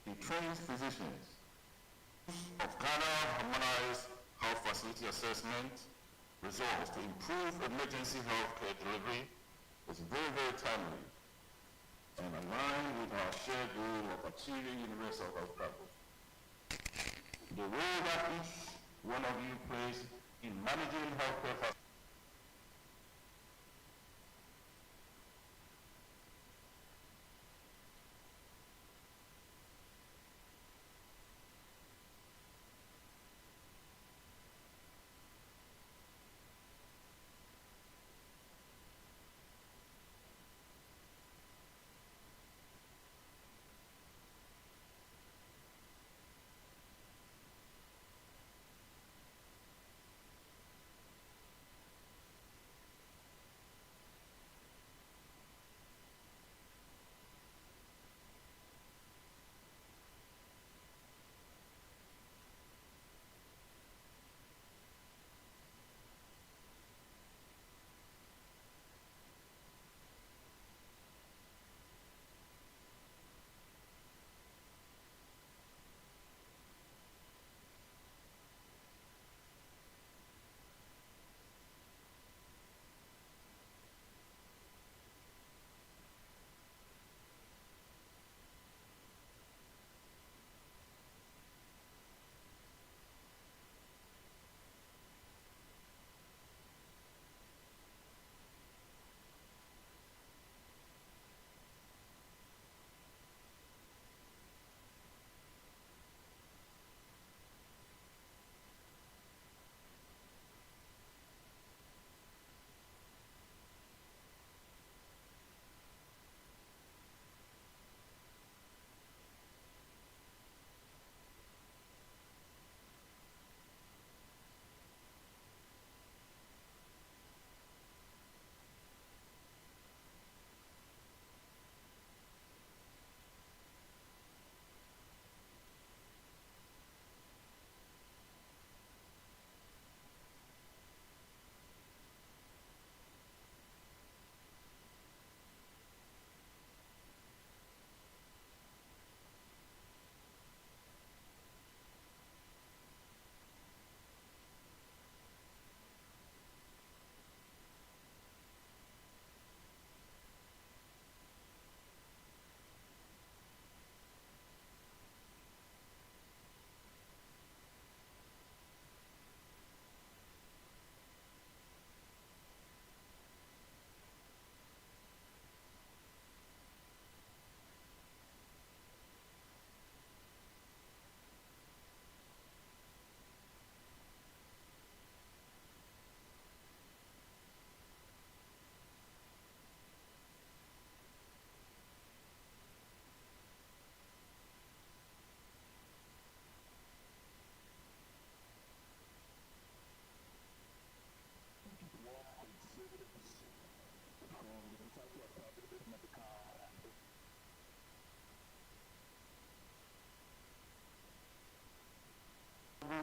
It trains physicians of Ghana harmonized health facility assessment results to improve emergency healthcare delivery is very, very timely and aligned with our shared goal of achieving universal health coverage. The role that each one of you plays in managing healthcare facilities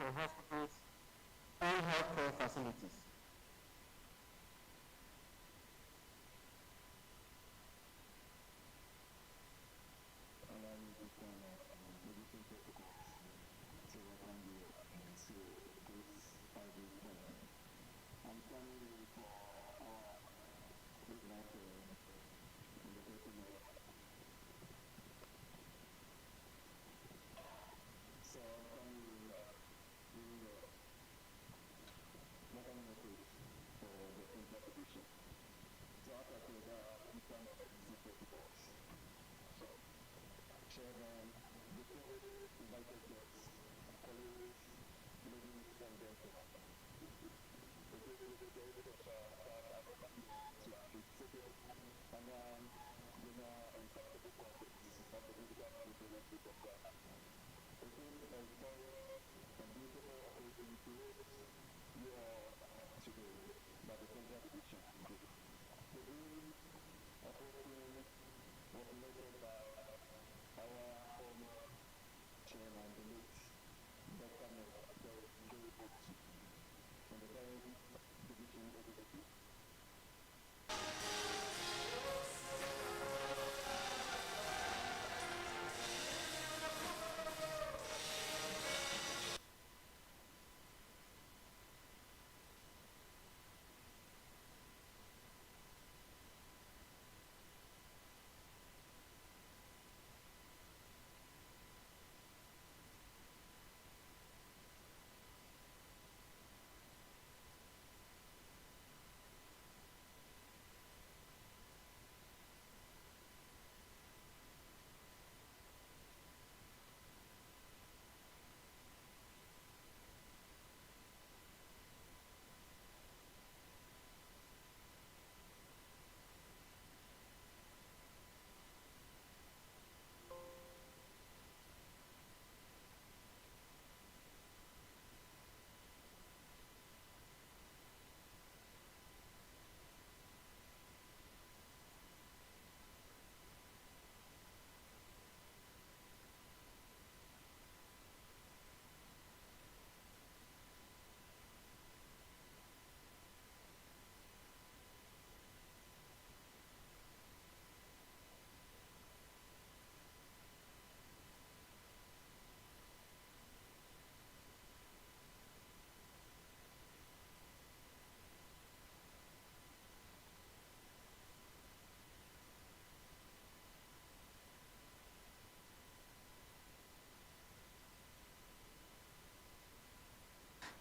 the hospitals and healthcare facilities.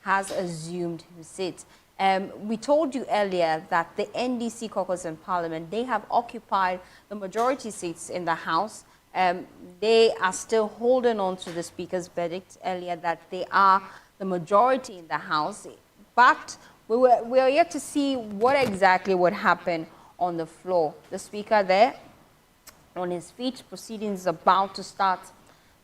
has assumed his seat. We told you earlier that the NDC caucus in Parliament, they have occupied the majority seats in the House. They are still holding on to the Speaker's verdict earlier that they are the majority in the House. But we are yet to see what exactly would happen on the floor. The Speaker there on his feet, proceedings about to start,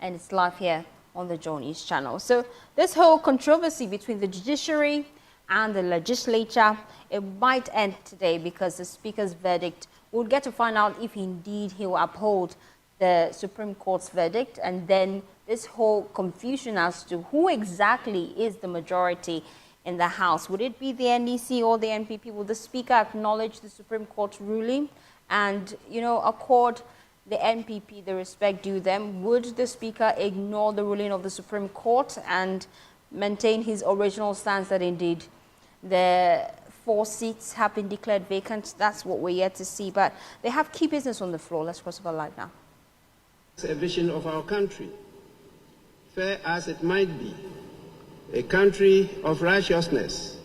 and it's live here on the Adjourned channel. So this whole controversy between the judiciary and the legislature, it might end today because the Speaker's verdict, we'll get to find out if indeed he will uphold the Supreme Court's verdict, and then this whole confusion as to who exactly is the majority in the House. Would it be the NDC or the NPP? Will the Speaker acknowledge the Supreme Court ruling and, you know, accord the NPP the respect due them? Would the Speaker ignore the ruling of the Supreme Court and maintain his original stance that indeed the 4 seats have been declared vacant? That's what we're yet to see. But they have key business on the floor. Let's cross over live now. It's a vision of our country, fair as it might be, a country of righteousness,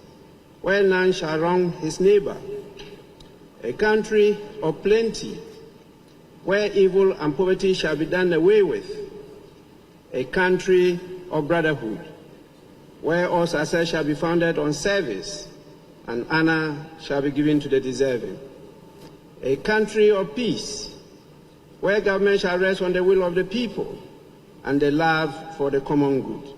where none shall wrong his neighbor, a country of plenty, where evil and poverty shall be done away with, a country of brotherhood, where all success shall be founded on service and honor shall be given to the deserving, a country of peace, where government shall rest on the will of the people and the love for the common good.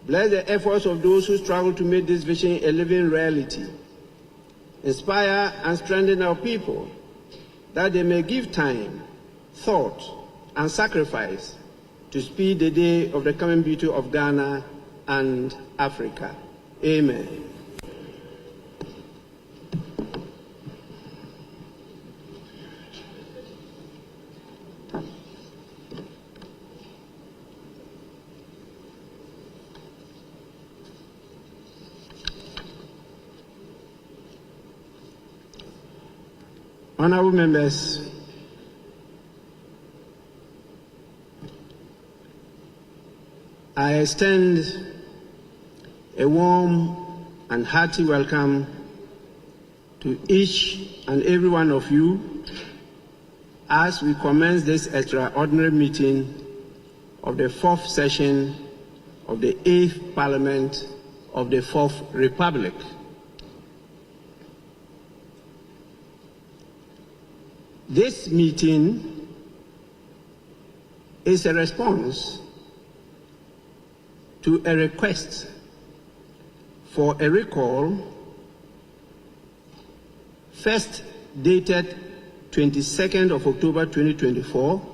Bless the efforts of those who struggle to make this vision a living reality. Inspire and strengthen our people that they may give time, thought, and sacrifice to speed the day of the coming beauty of Ghana and Africa. Amen. Honourable members, I extend a warm and hearty welcome to each and every one of you as we commence this extraordinary meeting of the 4th session of the 8th Parliament of the 4th Republic. This meeting is a response to a request for a recall first dated 22nd of October 2024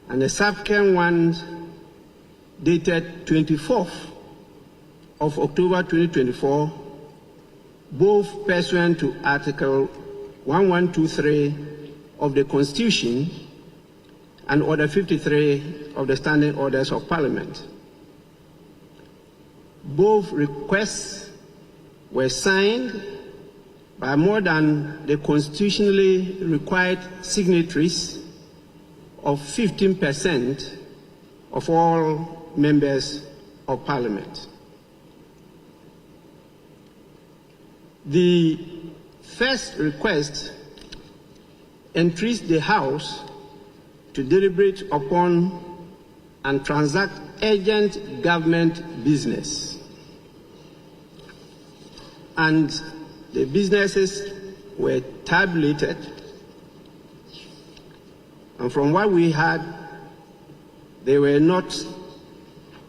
and the subsequent one dated 24th of October 2024, both pursuant to Article 1123 of the Constitution and Order 53 of the Standing Orders of Parliament. Both requests were signed by more than the constitutionally required signatories of 15% of all members of Parliament. The first request entreats the House to deliberate upon and transact urgent government business. And the businesses were tabulated. And from what we had, there were not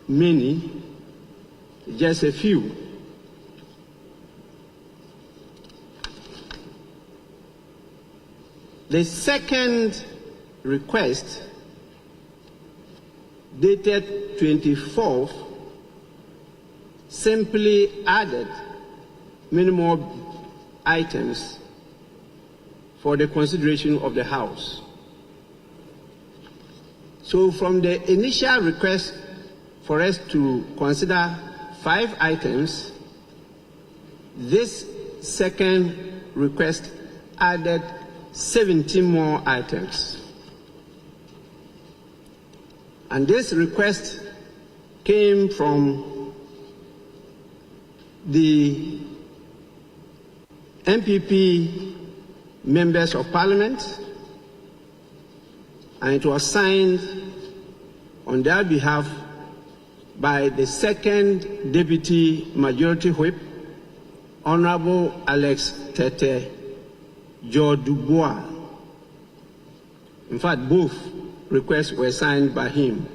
many, just a few. The second request, dated 24th, simply added many more items for the consideration of the House. So from the initial request for us to consider 5 items, this second request added 17 more items. And this request came from the MPP members of Parliament, and it was signed on their behalf by the second Deputy Majority Whip, Honorable Alex Tete Joe-Dubois. In fact, both requests were signed by him.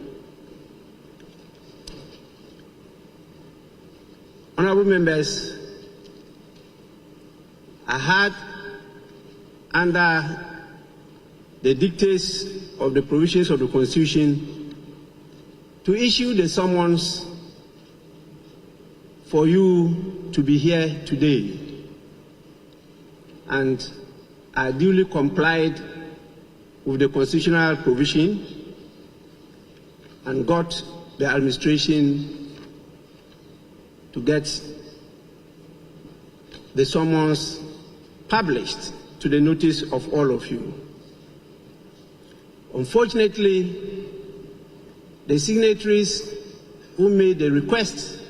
Honorable members, I had, under the dictates of the provisions of the Constitution, to issue the summons for you to be here today. And I duly complied with the constitutional provision and got the administration to get the summons published to the notice of all of you. Unfortunately, the signatories who made the request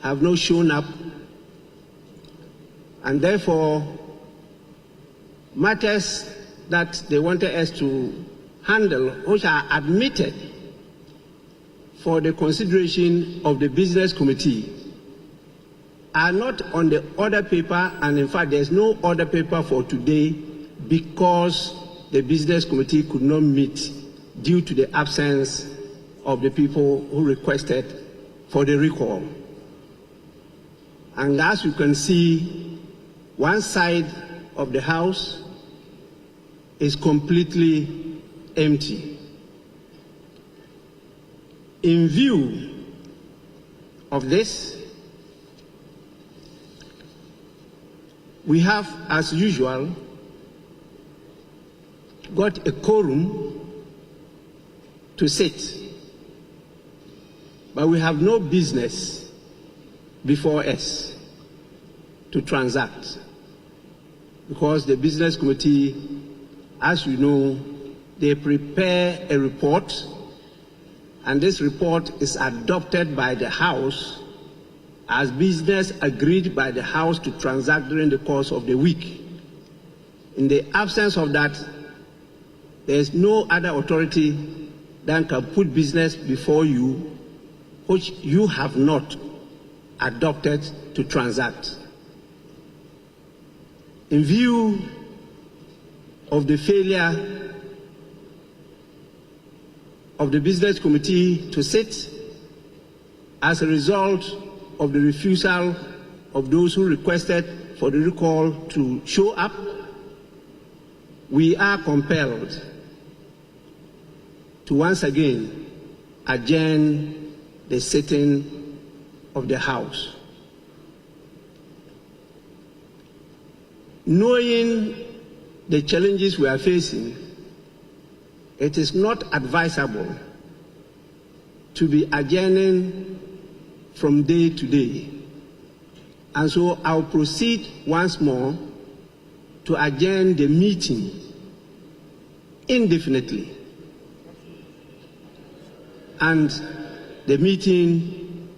have not shown up, and therefore matters that they wanted us to handle, which are admitted for the consideration of the Business Committee, are not on the order paper, and in fact there's no order paper for today because the Business Committee could not meet due to the absence of the people who requested for the recall. And as you can see, one side of the House is completely empty. In view of this, we have, as usual, got a quorum to sit, but we have no business before us to transact, because the Business Committee, as you know, they prepare a report, and this report is adopted by the House as business agreed by the House to transact during the course of the week. In the absence of that, there is no other authority that can put business before you which you have not adopted to transact. In view of the failure of the Business Committee to sit as a result of the refusal of those who requested for the recall to show up, we are compelled to once again adjourn the sitting of the House. Knowing the challenges we are facing, it is not advisable to be adjourning from day to day. And so I'll proceed once more to adjourn the meeting indefinitely. And the meeting,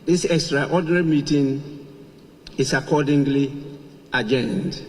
this extraordinary meeting, is accordingly adjourned.